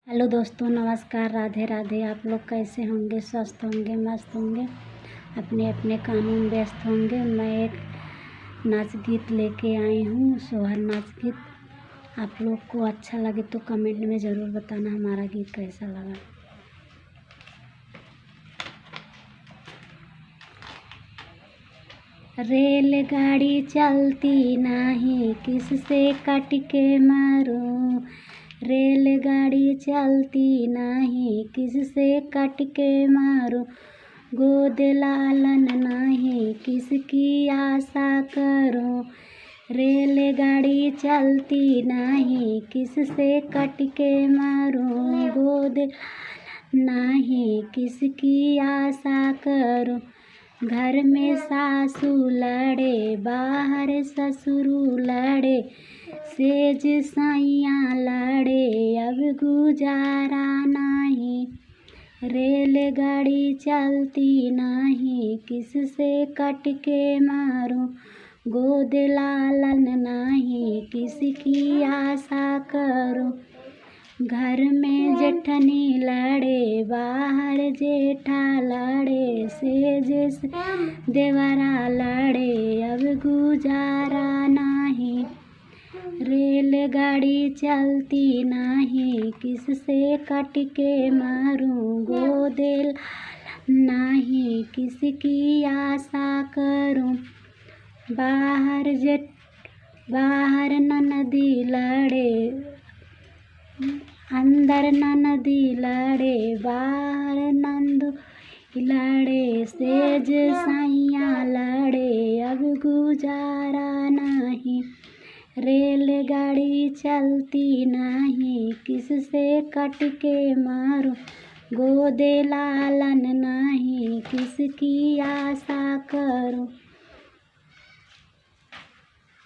Hello दोस्तों, नमस्कार, राधे राधे। आप लोग कैसे होंगे? स्वस्थ होंगे, मस्त होंगे, अपने अपने कामों में व्यस्त होंगे। मैं एक नाच गीत लेके आई हूँ, सोहर नाच गीत। आप लोग को अच्छा लगे तो कमेंट में ज़रूर बताना हमारा गीत कैसा लगा। रेलगाड़ी चलती नहीं, किससे कट के मारूं। रेलगाड़ी चलती नहीं, किससे कट के मारूं। गोद लालन नहीं, किसकी आशा करूं। रेलगाड़ी चलती नहीं, किससे कट के मारूं। गोद नहीं, किसकी आशा करूं। घर में सासू लड़े, बाहर ससुर लड़े, सेज साइयाँ लड़े, अब गुजारा नहीं। रेलगाड़ी चलती नहीं, किससे कट के मारूं। गोद लालन नहीं, किसकी आशा करूं। घर में जेठनी लड़े, बाहर जेठा लड़े, सेज से देवरा लड़े, अब गुजारा नहीं। रेलगाड़ी चलती नहीं, किससे कट के मारूं। गोद नहीं, किसकी आशा करूं। बाहर ननदी लड़े, अंदर ननदी लड़े, बाहर नंद लड़े, सेज साइयाँ लड़े, अब गुजारा नहीं। रेलगाड़ी चलती नहीं, किससे कट के मारूं। गोद लालन नहीं, किसकी आशा करूं।